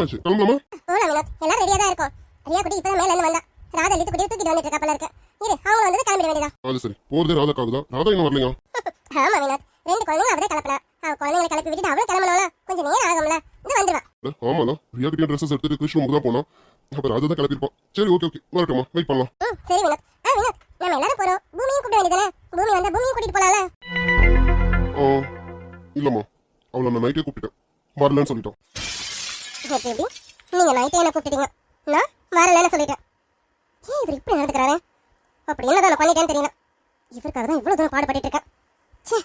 ஆச்சு கிளம்பலாமா? போலாம் வினோத், எல்லாம் ரெடியா தான் இருக்கும். ரியா குட்டி இப்பதான் மேல இருந்து வந்தா. ராதா இழுத்து குட்டி தூக்கிட்டு வந்துட்டு இருக்கா போல இருக்கு. இரு, அவங்க வந்து கிளம்பிட வேண்டியதா. அது சரி, போறதே ராதாக்காக தான். ராதா இன்னும் வரலையா? ஆமா வினோத், ரெண்டு குழந்தைங்க அவரே கிளப்பலாம். அவ குழந்தைங்களை கிளப்பி விட்டுட்டு அவளும் கிளம்பணும்ல, கொஞ்சம் நேரம் ஆகும்ல. இது வந்துருவா. ஆமாண்ணா, ரியா கிட்ட ட்ரெஸ்ஸஸ் எடுத்துட்டு கிருஷ்ண ரூமுக்கு தான் போனோம். அப்புறம் ராதா தான் கிளப்பிருப்பான். சரி, ஓகே வரட்டுமா, வெயிட் பண்ணலாம். சரி வினோத். வினோத், நம்ம எல்லாரும் போறோம். பூமியும் கூப்பிட வேண்டியதானே? பூமி வந்தா பூமியும் கூட்டிட்டு போலாம்ல. இல்லம்மா, அவளை நான் நைட்டே கூப்பிட்டேன், வரலன்னு சொல்லிட்டான். எப்படி நீங்க நைட்டே என்ன கூப்பிட்டீங்க, நான் வரலன்னு சொல்லிட்டேன். ஏன் இவர் இப்படி நடந்துக்கிறாரு? அப்படி என்னதான் நான் பண்ணிட்டேன்னு தெரியல. இவருக்காக தான் இவ்வளவு தூரம் பாடுபட்டு இருக்கேன். சே,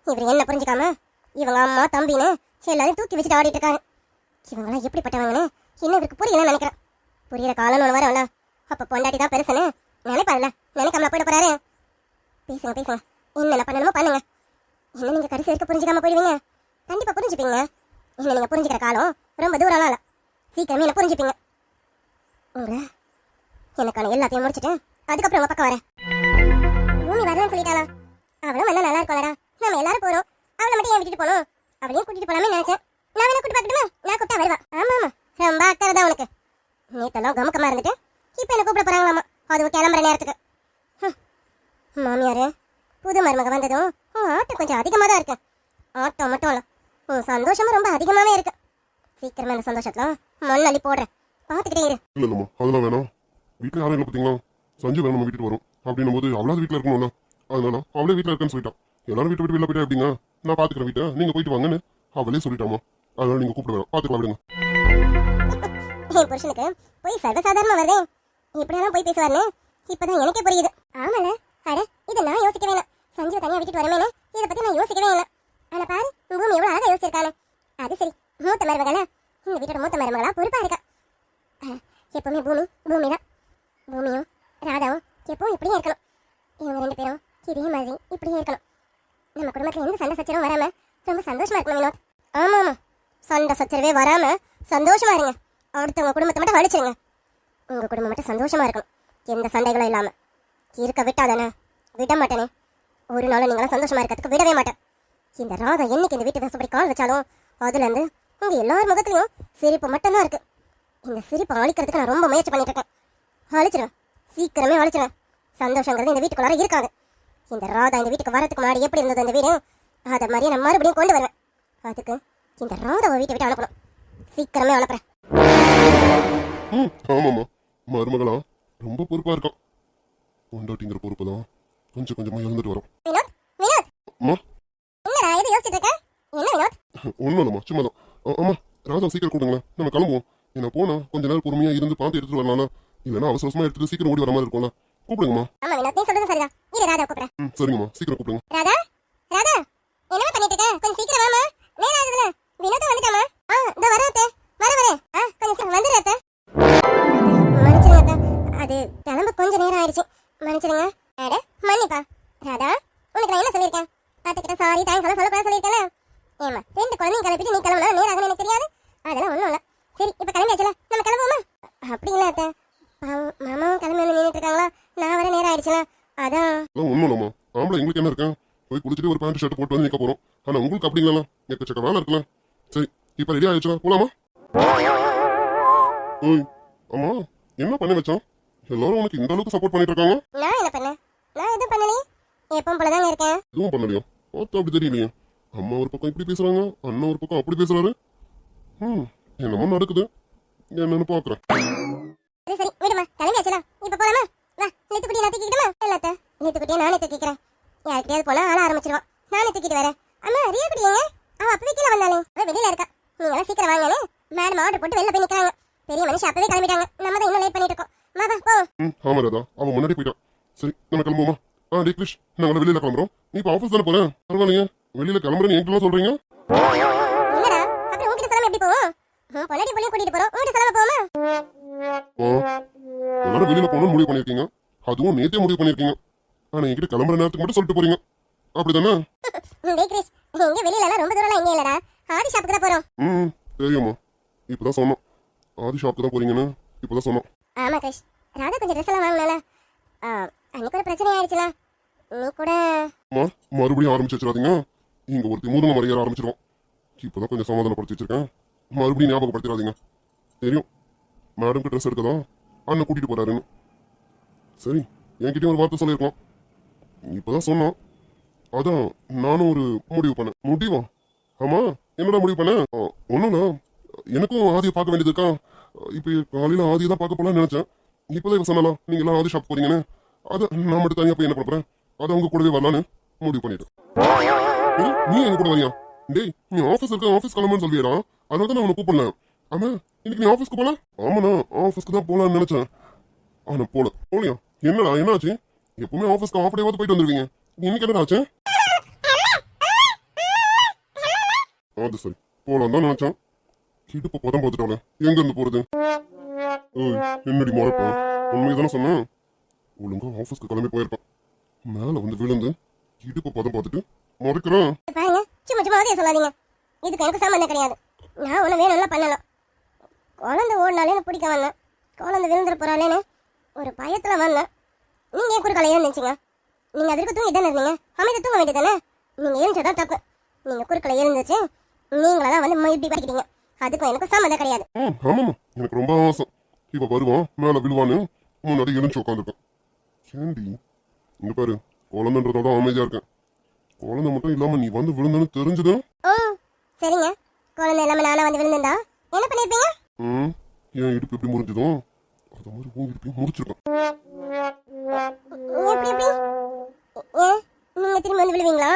இவர் என்ன புரிஞ்சுக்காம இவங்க அம்மா தம்பின்னு எல்லாரையும் தூக்கி வச்சுட்டு ஆடிட்டு இருக்காங்க. இவங்களாம் எப்படிப்பட்டவங்கன்னு இன்னும் இவருக்கு புரியலன்னு நினைக்கிறேன். புரியுற காலம்னு ஒன்று வரல. அப்ப பொண்டாட்டி தான் பெருசுன்னு நினைப்பாருல, நினைக்காம போயிட போறாரு. பேசுங்க, என்னென்ன பண்ணணுமோ பண்ணுங்க. என்ன நீங்க கடைசி வரைக்கும் புரிஞ்சுக்காம போயிடுவீங்க? கண்டிப்பா புரிஞ்சுப்பீங்க. என்ன நீங்க புரிஞ்சுக்கிற காலம் ரொம்ப தூரம்லாம் இல்ல, சீக்கிரமே என்ன புரிஞ்சுப்பீங்க. உங்களை எனக்கான எல்லாத்தையும் முடிச்சுட்டு அதுக்கப்புறம் உங்க பக்கம் வரேன். பூமி வரணும்னு சொல்லிட்டாளா? அவளும் வந்தா நல்லா இருக்கும்லடா. நம்ம எல்லாரும் போறோம், அவளை மட்டும் ஏன் விட்டுட்டு போகணும்? அவளையும் கூட்டிட்டு போலாமே நினைச்சேன். நான் வேணா கூட்டி பார்க்கட்டுமா? நான் கூப்பிட்டா வருவா. ஆமா ரொம்ப அக்கறை தான் உனக்கு. நேத்தெல்லாம் கமுக்கமா இருந்துட்டு இப்ப என்ன கூப்பிட போறாங்களாமா, அதுவும் கிளம்புற நேரத்துக்கு. மாமியாரு, புது மருமக வந்ததும் உன் ஆட்டம் கொஞ்சம் அதிகமா தான் இருக்கு. ஆட்டம் மட்டும் இல்ல, உன் சந்தோஷமும் ரொம்ப அதிகமாவே இருக்கு. சீக்கிரமா இந்த சந்தோஷத்துல மண்ணள்ளி போடுறேன், பாத்துக்கிட்டே இரு. இல்லம்மா, அதெல்லாம் வேணாம். வீட்டுல யாரும் இல்லை பார்த்தீங்களா? சஞ்சு வேணும் நம்ம வீட்டுக்கு வரும் அப்படின்னும் போது அவளாவது வீட்டில் இருக்கணும்ல. அதனால அவளே வீட்டில் இருக்கேன்னு சொல்லிட்டான். எல்லாரும் வீட்டு வெளில போயிட்டா எப்படிங்க? நான் பாத்துக்கிறேன் வீட்டை, நீங்க போயிட்டு வாங்கன்னு அவளே சொல்லிட்டாமா. அதனால நீங்க கூப்பிட வேணாம், பாத்துக்கலாம் விடுங்க. என் புருஷனுக்கு போய் சர்வசாதாரணமா வருதே, இப்படியெல்லாம் போய் பேசுவாருன்னு இப்பதான் எனக்கே புரியுது. ஆமால, அட இதை நான் யோசிக்கவே இல்லை. சஞ்சீவ தனியா விட்டுட்டு வரமேனு இதை பத்தி நான் யோசிக்கவே இல்லை. ஆனா பாரு, பூமி எவ்வளவு அழகா யோசிச்சிருக்கானு. அது சரி, மூத்த மருமகள இந்த வீட்டோட மூத்த மருமகளா பொறுப்பா இருக்கா. எப்பவுமே பூமி தான். பூமியும் ராதாவும் எப்பவும் இப்படியே இருக்கணும். இவங்க ரெண்டு பேரும் இதே மாதிரி இப்படியே இருக்கணும். நம்ம குடும்பத்துல எந்த சண்டை சச்சரவும் வராம ரொம்ப சந்தோஷமா இருக்கணும் வினோத். ஆமா, சண்டை சச்சரவே வராம சந்தோஷமா இருங்க. அடுத்தவங்க குடும்பத்தை மட்டும் வலிச்சிருங்க. உங்க குடும்பம் மட்டும் சந்தோஷமா இருக்கணும், எந்த சண்டைகளும் இல்லாம. இருக்க விட்டாதானே? விட மாட்டேனே. ஒரு நாளும் நீங்களும் சந்தோஷமா இருக்கிறதுக்கு விடவே மாட்டேன். இந்த ராதா என்னைக்கு இந்த வீட்டு வசப்படி கால் வச்சாலும் அதுல இருந்து உங்க எல்லார் முகத்திலையும் சிரிப்பு மட்டும்தான் இருக்கு. இந்த சிரிப்பை அழிக்கிறதுக்கு நான் ரொம்ப முயற்சி பண்ணிட்டு இருக்கேன். அழிச்சிருவேன், சீக்கிரமே அழிச்சிருவேன். சந்தோஷங்கிறது இந்த வீட்டுக்குள்ளார இருக்காது. இந்த ராதா இந்த வீட்டுக்கு வரதுக்கு முன்னாடி எப்படி இருந்தது இந்த வீடு, அதை மாதிரியே நான் மறுபடியும் கொண்டு வருவேன். அதுக்கு இந்த ராதாவை வீட்டை விட்டு அனுப்பணும். சீக்கிரமே அனுப்புறேன். ஆமாம்மா, மருமகளா ரொம்ப பொறுப்பா இருக்கான். பொண்டாட்டிங்கிற பொறுப்பு தான் கொஞ்சம் கொஞ்சமா இழந்துட்டு வரும். அம்மா, என்னடா இது யோசிச்சுட்டு இருக்க? என்ன வினோத்? ஒன்றும் இல்லைம்மா, சும்மா தான். அம்மா, ராதா சீக்கிரம் கூப்பிடுங்களேன், நம்ம கிளம்புவோம். என்ன போனா கொஞ்ச நேரம் பொறுமையா இருந்து பார்த்து எடுத்துட்டு வரலாம்னா, இல்லைன்னா அவசரமா எடுத்துட்டு சீக்கிரம் ஓடி வர மாதிரி இருக்கும்ல. கூப்பிடுங்கம்மா. ஆமா வினோத், நீ சொல்றது சரிதான். இரு ராதா கூப்பிடுறேன். சரிங்கம்மா, சீக்கிரம் கூப்பிடுங்க. ராதா, என்ன பண்ணிட்டு இருக்க? கொஞ்சம் சீக்கிரம் வாமா, நேரம் ஆகுதுல. வினோத் வந்துட்டாமா? இந்த வரேன் வரேன். கொஞ்சம் சீக்கிரம் வந்துடுறேன் அத்தை. மன்னிச்சிருங்க அத்தை, அது கிளம்ப கொஞ்சம் நேரம் ஆயிடுச்சு, மன்னிச்சிருங்க. அட மன்னிப்பா. ராதா, உனக்கு நான் என்ன சொல்லியிருக்கேன்? அத்தைக்கிட்ட சாரி தேங்க்ஸ் எல்லாம் சொல்லக்கூடாது சொல்லியிருக்கேன். ஏமா, ரெண்டு குழந்தைங்க கிளப்பிட்டு நீ கிளம்புனா நேரம் ஆகுன்னு எனக்கு தெரியாது. அதெல்லாம் ஒன்றும் இல்லை. சரி, இப்போ கிளம்பியாச்சுல, நம்ம கிளம்புவோமா? அப்படி இல்லை அத்தை, மாமாவும் கிளம்பி வந்து நின்றுட்டு இருக்காங்களா, நான் வர நேரம் ஆயிடுச்சுல, அதான். ஒன்றும் இல்லைம்மா, ஆம்பளை எங்களுக்கு என்ன இருக்கேன்? போய் குளிச்சுட்டு ஒரு பேண்ட் ஷர்ட் போட்டு வந்து நிற்க போறோம். ஆனா உங்களுக்கு அப்படிங்களா? எக்கச்சக்க வேலை இருக்குல்ல. சரி, இப்ப ரெடி ஆயிடுச்சா, போலாமா? அம்மா, என்ன பண்ணி வச்சான்? எல்லாரும் உனக்கு இந்த அளவுக்கு சப்போர்ட் பண்ணிட்டு இருக்காங்க. நான் என்ன பண்ணேன்? நான் எதுவும் பண்ணலையே, எப்பவும் போலதாங்க இருக்கேன். எதுவும் பண்ணலையா? பார்த்தா அப்படி தெரியலையே. அம்மா ஒரு பக்கம் இப்படி பேசுறாங்க, அண்ணன் ஒரு பக்கம் அப்படி பேசுறாரு. என்னமோ நடக்குது, என்னன்னு பாக்குறேன். சரி சரி விடுமா, கிளம்பியாச்சுல, இப்ப போலாமா? வா, நெத்துக்குட்டி நான் தூக்கிக்கிட்டுமா? இல்லத்த, நெத்துக்குட்டியை நானே தூக்கிக்கிறேன். யாருக்கிட்டையாவது போனா ஆள ஆரம்பிச்சிருவான், நானே தூக்கிட்டு வரேன். அம்மா, ரியா குட்டி எங்க? அவ அப்பவே கீழே வந்தாலே, அவ வெளியில இருக்கா. நீங்க சீக்கிரம் வாங்கன்னு மேடம் ஆர்டர் போட்டு வெளில போய் நிக்கிறாங்க. பெரிய மனுஷன் அப்பவே கிளம்பிட்டாங்க, நம்ம தான் இன்னும் லேட் பண்ணிட்டு இருக்கோம். வா வா போ. ஆமா ராதா, அவன் முன்னாடி போயிட்டான். சரி, நம்ம கிளம்புவோமா? டே கிருஷ், நாங்க வெளியில கிளம்புறோம். நீ இப்ப ஆஃபீஸ் தானே போறேன், பரவாயில்லையே. வெளியில கிளம்புறேன்னு என்கிட்ட சொல்றீங்க? என்னடா, அப்புறம் உங்ககிட்ட சொல்லாம எப்படி போவோம்? பொண்டாட்டி புள்ளைய கூட்டிட்டு போறோம், உங்ககிட்ட சொல்லாம போவோமா? எல்லாரும் வெளியில போகணும்னு முடிவு பண்ணிருக்கீங்க, அதுவும் நேத்தே முடிவு பண்ணிருக்கீங்க. ஆனா என்கிட்ட கிளம்புற நேரத்துக்கு மட்டும் சொல்லிட்டு போறீங்க, அப்படிதானே? டேய் கிரிஷ், எங்க வெளியில எல்லாம் ரொம்ப தூரம்லாம் எங்க இல்லடா, ஆதி ஷாப்புக்கு தான் போறோம். தெரியுமா, இப்பதான் சொன்னோம். ஆதி ஷாப்புக்கு தான் போறீங்கன்னு இப்பதான் சொன்னோம். ஆமா கிரிஷ், ராதா கொஞ்சம் ட்ரெஸ் எல்லாம் வாங்கினால, அன்னைக்கு ஒரு பிரச்சனை ஆயிடுச்சுல, நீ கூட. மறுபடியும் ஆரம்பிச்சு வச்சிடாதீங்க, இங்க ஒருத்தி மூதுங்க மறைய ஆரம்பிச்சிருவோம். இப்பதான் கொஞ்சம் சமாதானப்படுத்தி வச்சிருக்கேன், மறுபடியும் ஞாபகப்படுத்திடாதீங்க. தெரியும் மேடம்க்கு ட்ரெஸ் எடுக்கதான் அண்ணன் கூட்டிட்டு போறாருன்னு. சரி என்கிட்டயும் ஒரு வார்த்தை சொல்லியிருக்கலாம். இப்பதான் சொன்னான். அதான் நானும் ஒரு முடிவு பண்ணேன். முடிவா? ஆமா, என்னடா முடிவு பண்ண? ஒண்ணும்ல, எனக்கும் ஆதியை பார்க்க வேண்டியது இருக்கா. இப்ப காலையில ஆதியை தான் பார்க்க போலாம்னு நினைச்சேன். இப்பதான் இவ சொன்னாலாம் நீங்க எல்லாம் ஆதி ஷாப் போறீங்கன்னு. அதை நான் மட்டும் தனியா போய் என்ன பண்ண போறேன்? அதை அவங்க கூடவே வரலான்னு முடிவு பண்ணிட்டேன். நீ எங்க கூட வரியா? டேய், நீ ஆபீஸ் இருக்க, ஆபீஸ் கிளம்புன்னு சொல்லிடுறா. அதனால தான் நான் உன்னை கூப்பிடல. ஆமா, இன்னைக்கு நீ ஆபீஸ்க்கு போல? ஆமாண்ணா, ஆபீஸ்க்கு தான் போலான்னு நினைச்சேன். ஆனா போலியா? என்னடா என்னாச்சு? எப்பவுமே ஆபீஸ்க்கு ஆஃப் டேவாவது போயிட்டு வந்துருவீங்க. இன்னைக்கு என்னடா ஆச்சு? அது சரி, போலாம் தான் நினைச்சேன். இடுப்பு பதம் பார்த்துட்டால எங்க இருந்து போறது? ஓய், என்னடி முறைப்பா? உண்மையை சொன்னேன். ஒழுங்கா ஆபீஸ்க்கு கிளம்பி போயிருப்பான். மேல வந்து விழுந்து இடுப்பு பதம் பார்த்துட்டு முறைக்கிறான். பாருங்க, சும்மா சும்மா அதே சொல்லாதீங்க. இதுக்கு எனக்கு சம்மந்தம் கிடையாது. நான் ஒண்ணு வேணும்ல பண்ணலாம். குழந்தை ஓடினாலே எனக்கு பிடிக்க வந்தேன். குழந்தை விழுந்துட போறாளேன்னு ஒரு பயத்துல வந்தேன். நீங்க ஏன் குறுக்கால எழுந்துச்சிங்க? நீங்க அதற்கு தூங்கி தானே இருந்தீங்க. அமைதி தூங்க வேண்டியதானே? நீங்க எழுந்ததான் தப்பு. நீங்க குறுக்கால எழுந்துச்சு நீங்களதான் வந்து இப்படி படிக்கிறீங்க. அதுக்கும் எனக்கு சம்மந்தம் கிடையாது. ஆமாமா, எனக்கு ரொம்ப ஆசை. இவ வருவான், மேல விழுவான்னு முன்னாடி எழுந்து உட்காந்துருக்கேன். ஏண்டி இங்க பாரு, குழந்தைன்றதோட அமைதியா இருக்கேன். குழந்தை மட்டும் இல்லாம நீ வந்து விழுந்தன்னு தெரிஞ்சது. சரிங்க, குழந்தை இல்லாம நானா வந்து விழுந்திருந்தா என்ன பண்ணிருப்பீங்க? என் இடுப்பு எப்படி முறிஞ்சதும் அது மாதிரி உன் இடுப்பையும் முறிச்சிருக்கேன். எப்படி எப்படி? ஏன் நீங்க திரும்பி வந்து விழுவீங்களா?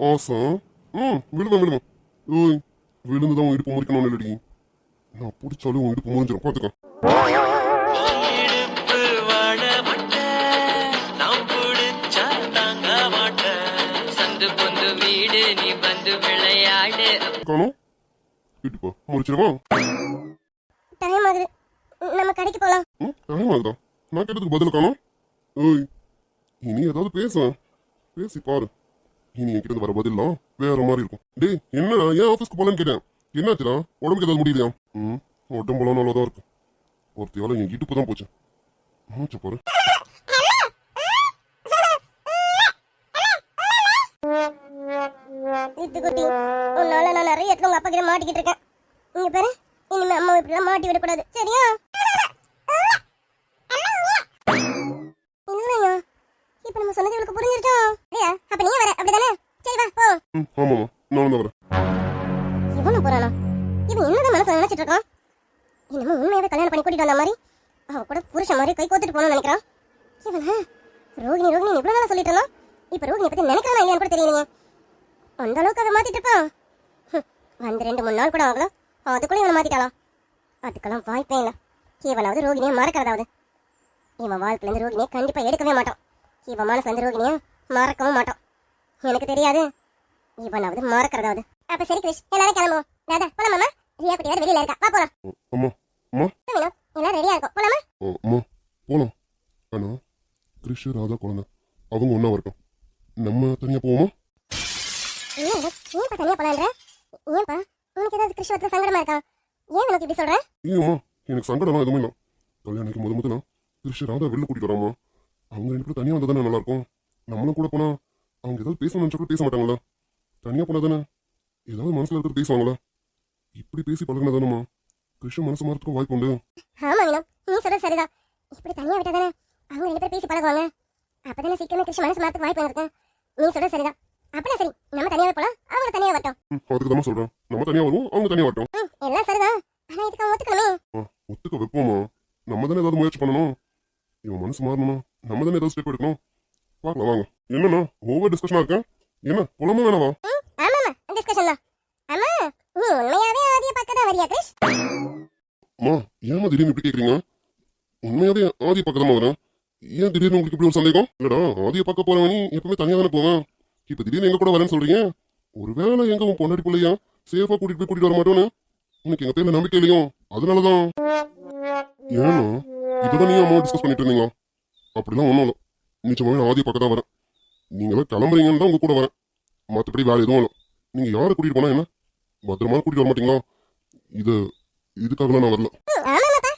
ஆசை. விழுவேன். ஓய், விழுந்துதான் உன் இடுப்பு முறிக்கணும்னு இல்லடி. நான் பிடிச்சாலும் உன் இடுப்பு முறிஞ்சிடும், பாத்துக்க. காணோம், இடுப்பா முறிச்சிருவா. டைம் ஆகுது, நம்ம கடைக்கு போலாம். டைம் ஆகுதா? நான் கேட்டதுக்கு பதில் காணோம். ஓய், இனி ஏதாவது பேசி பாரு. இனி என்கிட்ட வர பதிலாம் வேற மாதிரி இருக்கும். டேய், என்னடா ஏன் ஆபீஸ்க்கு போலன்னு கேட்டேன். என்னாச்சுடா? உடம்புக்கு ஏதாவது முடியலையா? உடம்புலாம் நல்லாதான் இருக்கு. ஒருத்தையால என் இடுப்பு தான் போச்சு. மூச்சு பாரு. குட்டி, உன்னால நான் நிறைய இடத்துல உங்க அப்பா கிட்ட மாட்டிக்கிட்டு இருக்கேன். இங்க பாரு, இனிமே அம்மா இப்படிலாம் மாட்டி விடக்கூடாது, சரியா? இல்லையா, இப்ப நம்ம சொன்னது இவளுக்கு புரிஞ்சிருச்சோ? இல்லையா? அப்ப நீ வர, அப்படிதானே? சரி வா போ. ஆமாமா, நான் தான் வரேன். இவனும் போறானா? இவன் என்னதான் மனசுல நினைச்சிட்டு இருக்கான்? இன்னமும் உண்மையாவே கல்யாணம் பண்ணி கூட்டிட்டு வந்த மாதிரி அவ கூட புருஷன் மாதிரி கை கோத்துட்டு போகணும்னு நினைக்கிறான். இவனா ரோகிணி இவ்வளவு நாளா சொல்லிட்டு இருந்தான். இப்ப ரோகிணி பத்தி நினைக்கிறானா இல்லையான்னு கூட தெரியலையே. அந்த அளவுக்கு அதை மாத்திட்டு இருப்பான். வந்து 2-3 நாள் கூட ஆகலாம், அதுக்குள்ள இவனை மாத்திட்டாலாம். அதுக்கெல்லாம் வாய்ப்பே இல்லை. இவனாவது ரோகிணியை மறக்கிறதாவது. இவன் வாழ்க்கையில இருந்து ரோகிணியை கண்டிப்பா எடுக்கவே மாட்டான். இவன் மனசுல இருந்து ரோகிணியை மறக்கவும் மாட்டான். எனக்கு தெரியாது, இவனாவது மறக்கிறதாவது. அப்ப சரி கிருஷ், எல்லாரும் கிளம்புவோம். ராதா போலாமா? ரியா குட்டி வேற வெளியில இருக்கா, வா போலாம். அம்மா அம்மா எல்லாம் ரெடியா இருக்கும், போலாமா? அம்மா போலாம். ஆனா கிருஷ், ராதா, குழந்தை அவங்க ஒண்ணா வரட்டும். நம்ம தனியா போவோமா? ஏன்பா தனியா போலான்ற? ஏன்பா உனக்கு ஏதாவது கிருஷ் வரத்துல சங்கடமா இருக்கா? ஏன் உனக்கு இப்படி சொல்ற? ஏம்மா, எனக்கு சங்கடம்லாம் எதுவுமே இல்லை. கல்யாணிக்கு முதல்ல கிருஷ், ராதா வெளில கூட்டிட்டு வராமா. அவங்க 2 பேரும் தனியா வந்தா தானே நல்லா இருக்கும். நம்மளும் கூட போனா அவங்க ஏதாவது பேசணும்னு நினைச்சா கூட பேச மாட்டாங்களா? தனியா போனா தானே ஏதாவது மனசுல இருக்கிறது பேசுவாங்களா? இப்படி பேசி பழகினா தானம்மா கிருஷ்ண மனசு மாறதுக்கும் வாய்ப்பு உண்டு. ஆமா வினோத், நீ சொல்றது சரிதான். இப்படி தனியா விட்டா தானே அவங்க 2 பேரும் பேசி பழகுவாங்க. அப்பதானே சீக்கிரமே கிருஷ்ண மனசு மாறதுக்கு வாய்ப்பு இருக்கு. நீ சொல்றது சரிதான். அப்படின்னா சரி, நம்ம தனியாவே போலாம், அவங்க தனியா வரட்டும். அதுக்கு தான் சொல்றேன், நம்ம தனியா வருவோம், அவங்க தனியா வரட்டும். எல்லாம் சரிதான், ஆனா இதுக்கு அவன் ஒத்துக்கணுமே. ஒத்துக்க வைப்போமா? நம்ம தானே ஏதாவது முயற்சி பண்ணணும். இவன் மனசு மாறணும், நம்ம தானே ஏதாவது ஸ்டெப் எடுக்கணும். பார்க்கலாம் வாங்க. என்னன்னா ஓவர் டிஸ்கஷனா இருக்கேன். என்ன புலமா வேணாவா? ஆமாமா, டிஸ்கஷன் தான். ஆமா, நீ உண்மையாவே ஆதிய பார்க்க தான் வரியா கிருஷ்? அம்மா, ஏமா திடீர்னு இப்படி கேக்குறீங்க? உண்மையாவே ஆதிய பார்க்க தான் வரேன். ஏன் திடீர்னு உங்களுக்கு இப்படி ஒரு சந்தேகம்? இல்லடா, ஆதிய பார்க்க போறவனி எப்பவுமே தனியா தானே போவேன். இப்ப திடீர்னு எங்க கூட வரேன்னு சொல்றீங்க. ஒருவேளை எங்க உன் பொண்டாடி பிள்ளையா சேஃபா கூட்டிட்டு வர மாட்டோன்னு உனக்கு எங்க பேர்ல நம்பிக்கை இல்லையோ? அதனாலதான். ஏன்னா இதுதான் நீ அம்மா டிஸ்கஸ் பண்ணிட்டு இருந்தீங்களா? அப்படிலாம் ஒண்ணும் இல்லை. நிச்சயமாவே ஆதிய பார்க்க தான் வரேன். நீங்களாம் கிளம்புறீங்கன்னு தான் உங்க கூட வரேன். மற்றபடி வேலை எதுவும் இல்லை. நீங்க யாரை கூட்டிட்டு போனா என்ன, பத்திரமா கூட்டிட்டு வர மாட்டீங்களா? இதுக்காக நான் வரல. ஆமாமாப்பா,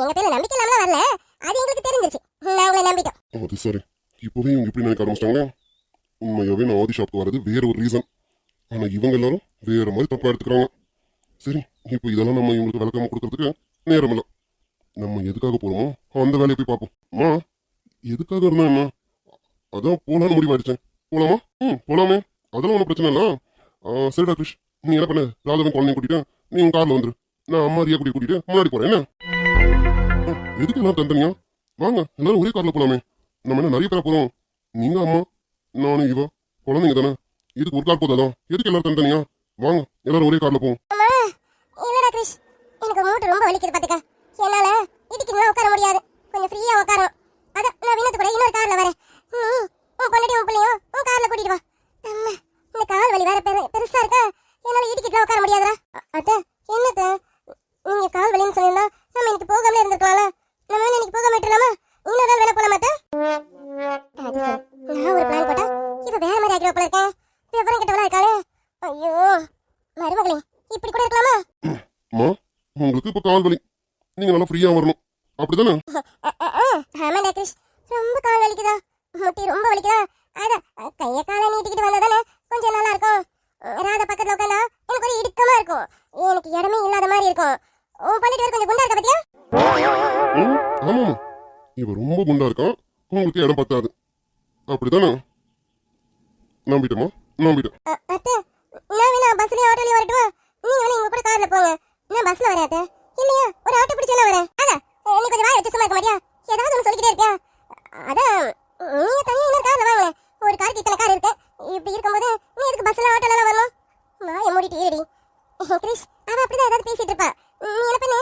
எங்க பேர்ல நம்பிக்கை இல்லாம வரல, அது எங்களுக்கு தெரிஞ்சிருச்சு. நாங்களே நம்பிட்டோம். அது சரி, இப்போவே இவங்க இப்படி நினைக்க ஆரம்பிச்சிட்டாங்களே. உண்மையாவே நான் ஆதி ஷாப்க்கு வரது வேற ஒரு ரீசன். ஆனா இவங்க எல்லாரும் வேற மாதிரி தப்பா எடுத்துக்கிறாங்க. சரி, இப்போ இதெல்லாம் நம்ம இவங்களுக்கு விளக்காம கொடுக்கறதுக்கு நேரம் இல்லை. நம்ம எதுக்காக போறோமோ அந்த வேலையை போய் பார்ப்போம். அம்மா, எதுக்காக இருந்தா என்ன? அதான் போலான்னு முடிவாயிடுச்சேன். போலாமா? போலாமே. அதெல்லாம் ஒன்றும் பிரச்சனை இல்லை. சரிடா கிருஷ், நீ என்ன பண்ண, ராதவன் குழந்தைய கூட்டிட்டு நீ உன் கார்ல வந்துரு. நான் அம்மா ரியா கூட்டிட்டு முன்னாடி போறேன். என்ன எதுக்கு எல்லாரும் தனித்தனியா? வாங்க, எல்லாரும் ஒரே கார்ல போலாமே. நம்ம என்ன நிறைய பேரா போறோம்? நீங்க, அம்மா, நானும் இவ, குழந்தைங்க தானே. இதுக்கு ஒரு கார் போதாதான்? எதுக்கு எல்லாரும் தனித்தனியா? வாங்க, எல்லாரும் ஒரே கார்ல போவோம். இல்லடா கிருஷ், எனக்கு மூட்டு ரொம்ப வலிக்குது பாத்துக்க. என்னால இதுக்கு இன்னும் உட்கார முடியாது. கொஞ்சம் ஃப்ரீயா உட்காரணும். அதான் நான் வினத்து கூட இன்னொரு கார்ல வரேன். உன் பொண்டாட்டி உன் பிள்ளையும் உன் கார்ல கூட்டிட்டு வா. அம்மா, இந்த கால் வலி வேற பெருசா இருக்கா. என்னால இடிக்கிட்டுல உட்கார முடியாதுடா. அத்த, என்னத்த நீங்க கால் வலின்னு சொன்னா நம்ம இன்னைக்கு போகாமலே இருந்திருக்கலாம்ல. நம்ம இன்னைக்கு போகாம விட்டுலாமா? இன்னொரு நாள் வேணா போலாமா அத்த? அது சரி, நான் ஒரு பிளான் போட்டா இவ வேற மாதிரி ஆக்கிடுவா போல இருக்கேன். விவரம் கிட்டவளா இருக்காளே. ஐயோ மருமகளே, இப்படி கூட இருக்கலாமா? அம்மா, உங்களுக்கு இப்ப கால் வலி, நீங்க நல்லா ஃப்ரீயா வரணும், அப்படிதானே? ஆமாடா கிருஷ், ரொம்ப கால் வலிக்குதா, முட்டி ரொம்ப வலிக்குதா. அதான் கைய காலை நீட்டிக்கிட்டு வந்தாதானே கொஞ்சம் நல்லா இருக்கும். ராதா பக்கத்துல உட்காந்தா எனக்கு ஒரு இடுக்கமா இருக்கும். எனக்கு இடமே இல்லாத மாதிரி இருக்கும். உன் பண்ணிட்டு கொஞ்சம் குண்டா இருக்க பத்தியா? ஆமாமா, இவ ரொம்ப குண்டா இருக்கான், உங்களுக்கு இடம் பத்தாது, அப்படிதானே? நம்பிட்டமா? நம்பிட்டேன். அத்தை, நான் வேணா பஸ்லயும் ஆட்டோலயும் வரட்டுமா? நீங்க வேணா எங்க கூட கார்ல போங்க. நான் பஸ்ல வரேன் அத்தை. இல்லையா ஒரு ஆட்டோ பிடிச்சு நான் வரேன். அதான் நீ கொஞ்சம் வாய் வச்சு சும்மா இருக்க மாட்டியா? ஏதாவது ஒன்று சொல்லிக்கிட்டே இருக்கேன். அதான் நீங்க தனியா இன்னொரு கார்ல வாங்க. ஒரு காருக்கு இத்தனை கார் இருக்கு. இப்படி இருக்கும்போது நீ எதுக்கு பஸ்ல ஆட்டோல எல்லாம் வரணும்? வாயை மூடிட்டு ஏறி. கிரிஷ், அவ அப்படிதான் ஏதாவது பேசிட்டு இருப்பா. நீ என்ன பண்ணு,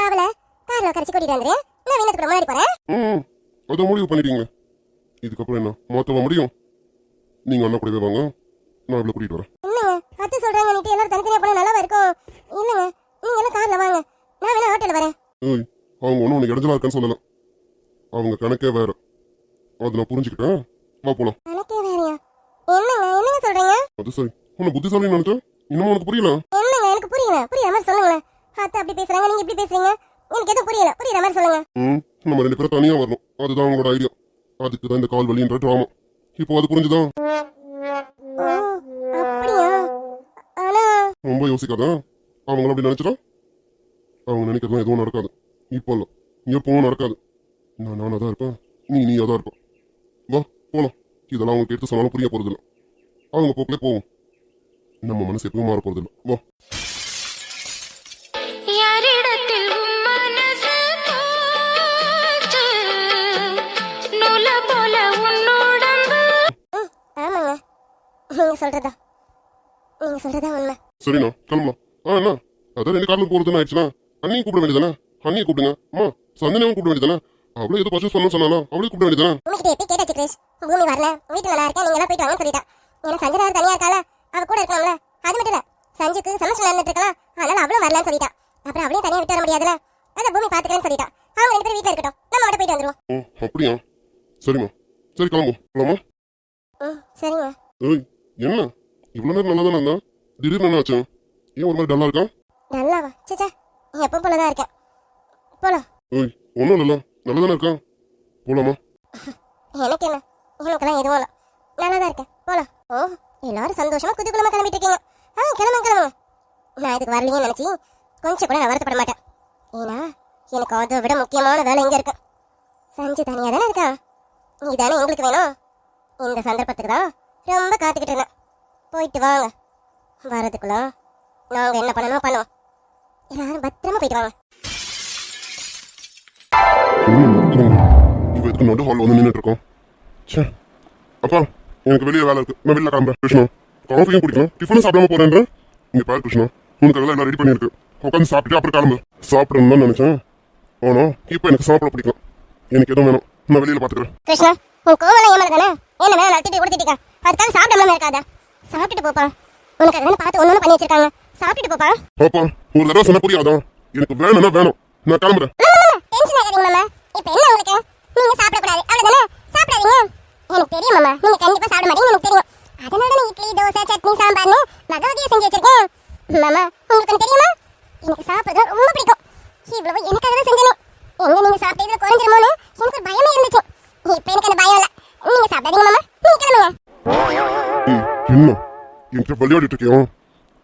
அவளை கார்ல கரைச்சி கூட்டிட்டு வந்துரு. நான் வீணத்துக்கு முன்னாடி போறேன். அதை முடிவு பண்ணிட்டீங்க. இதுக்கப்புறம் என்ன மாத்தவ முடியும்? நீங்க அண்ணா கூடவே வாங்க, நான் இவ்வளவு கூட்டிட்டு வரேன். இல்லங்க, அத்தை சொல்றாங்க நீட்டு எல்லாரும் தனித்தனியா போனா நல்லா இருக்கும். இல்லங்க, நீங்க எல்லாம் கார்ல வாங்க, நான் வேணா ஆட்டோல வரேன். ஏய், அவங்க ஒன்றும் உனக்கு இடைஞ்சலா இருக்கான்னு சொல்லல, அவங்க கணக்கே வேற, அதை நான் புரிஞ்சுக்கிட்டேன். வா போலாம். கணக்கே வேறயா? என்னங்க சொல்றீங்க? அது சரி, உன்னை புத்திசாலின்னு நினைச்சேன், இன்னமும் உனக்கு புரியல? என்னங்க எனக்கு புரியல, புரியுற மாதிரி சொல்லுங்களேன். அத்தை அப்படி பேசுறாங்க, நீங்க இப்படி பேசுறீங்க, எனக்கு எதுவும் புரியல, புரியுற மாதிரி சொல்லுங்க. நம்ம 2 பேரும் தனியா வரணும், அதுதான் அவங்களோட ஐடியா. அதுக்கு தான் இந்த கால் வலின்ற டிராமா. இப்போ அது புரிஞ்சுதான்? அப்படியா? ஆனா ரொம்ப யோசிக்காத, அவங்கள அப்படி நினைச்சிட்டா அவங்க நினைக்கிறதுலாம் எதுவும் நடக்காது. இப்போ இல்ல, எப்பவும் நடக்காது. நானா தான் இருப்பேன், நீயா தான் இருப்பேன். வா போலாம். இதெல்லாம் அவங்களுக்கு எடுத்து சொன்னாலும் புரிய போறது இல்லை. அவங்க போக்கிலே போவோம். நம்ம மனசு எப்பவும் மாற போறது இல்லை. வா. நீங்க சொல்றதா உண்மை. சரிண்ணா, கிளம்பலாம். என்ன அதான் 2 கார்ல போறதுன்னு ஆயிடுச்சுன்னா அண்ணியை கூப்பிட வேண்டியதானே? அண்ணியை கூப்பிடுங்க. அம்மா, சந்தனையும் கூப்பிட வேண்டியதானே? அவளே ஏதோ பர்ச்சேஸ் பண்ணணும்னு சொன்னாலும் அவளே கூப்பிட வேண்டியதானே? உங்ககிட்ட எப்படி கேட்டாச்சு கிரேஷ்? பூமி வரல, வீட்டுல நல்லா இருக்கேன், நீங்க எல்லாம் போயிட்டு வாங்கன்னு சொல்லிட்டா. ஏன்னா சஞ்சனா தனியா இருக்கால, அவ கூட இருக்கலாம்ல. அது மட்டும் இல்ல, சஞ்சுக்கு செமஸ்டர் நடந்துட்டு இருக்கலாம், அதனால அவளும் வரலன்னு சொல்லிட்டா. அப்புறம் அவளையும் தனியா விட்டு வர முடியாதுல, அத பூமி பாத்துக்கிறேன்னு சொல்லிட்டா. அவங்க 2 பேரும் வீட்டுல இருக்கட்டும், நம்ம மட்டும் போயிட்டு வந்துருவோம். அப்படியா? சரிம்மா, சரி கிளம்பும். போலாமா? சரிங்க. ஏய், என்ன இவ்வளவு நேரம் நல்லா தானே இருந்தா, திடீர்னு என்ன ஆச்சு? ஏன் ஒரு மாதிரி டல்லா இருக்கா? நல்லாவா? சேச்சா, எப்போ போலதான் இருக்கேன். போலாம். ஏய், ஒன்றும் இல்லைல்ல, நல்லா தானே இருக்கா? போலாமா? எனக்கு என்ன, எனக்கெல்லாம் எதுவும் இல்லை, நல்லா தான் இருக்கேன். போலாம். எல்லாரும் சந்தோஷமா குதூகலமா கிளம்பிட்டு இருக்கீங்க. கிளம்புங்க. நான் இதுக்கு வரலையே நினைச்சி கொஞ்சம் கூட நான் வருத்தப்பட மாட்டேன். ஏன்னா எனக்கு அதை விட முக்கியமான வேலை இங்க இருக்கு. சஞ்சு தனியா தானே இருக்கா, இதானே உங்களுக்கு வேணும். இந்த சந்தர்ப்பத்துக்கு தான் ரொம்ப காத்துக்கிட்டு இருந்தேன். போயிட்டு வாங்க. வரதுக்குள்ள நாங்க என்ன பண்ணணும் பண்ணுவோம். எல்லாரும் பத்திரமா போயிட்டு வாங்க. இவ எதுக்கு நடு ஹால் வந்து நின்றுட்டு இருக்கோம்? சே, அப்பா, எனக்கு வெளியே வேலை இருக்கு, நான் வெளில கிளம்புறேன். கிருஷ்ணா, காஃபியும் குடிக்கலாம், டிஃபனும் சாப்பிடாம போறேன்ற. இங்க பாரு கிருஷ்ணா, உனக்கு எல்லாம் ரெடி பண்ணிருக்கு, உட்காந்து சாப்பிட்டு அப்புறம் கிளம்பு. சாப்பிடணும் தான் நினைச்சேன், ஆனா இப்போ எனக்கு சாப்பிட பிடிக்கும். எனக்கு எதுவும் வேணும், நான் வெளியில பாத்துக்கிறேன். கிருஷ்ணா, உன் கோவலாம் ஏமாறு தானே? என்ன வேணும் நடத்திட்டு கொடுத்துட்டீங்க, அதுக்காக சாப்பிடாம இருக்காத. சாப்பிட்டுட்டு போப்பா, உனக்கு அதானே பார்த்து ஒண்ணு பண்ணி வச்சிருக்காங்க, சாப்பிட்டுட்டு போப்பா. பாப்பா, ஒரு தடவை சொன்ன புரியாதா? எனக்கு வேணும்னா வேணும், நான் கிளம்புறேன். டென்ஷன் ஆகாதீங்க மாமா. இப்போ என்ன உங்களுக்கு, நீங்க சாப்பிடக்கூடாது அவ்வளவுதானே? சாப்பிடாதீங்க. எனக்கு தெரியும் மாமா, நீங்க கண்டிப்பா சாப்பிட மாட்டீங்க, எனக்கு தெரியும். அதனால தான் இட்லி, தோசை, சட்னி, சாம்பார்னு வகை செஞ்சு வச்சிருக்கேன். மாமா, உங்களுக்கு ஒன்று தெரியுமா, எனக்கு சாப்பிடுறது ரொம்ப பிடிக்கும். இவ்வளவு எனக்காக தான் செஞ்சேனே. எங்க நீங்க சாப்பிட்டு இதுல குறைஞ்சிருமோன்னு எனக்கு ஒரு பயமே இருந்துச்சு. இப்போ எனக்கு அந்த பயம் இல்லை. நீங்க சாப்பிடாதீங்க மாமா, நீங்க கிளம்புங்க. என்ன என்கிட்ட விளையாடிட்டு இருக்கியா?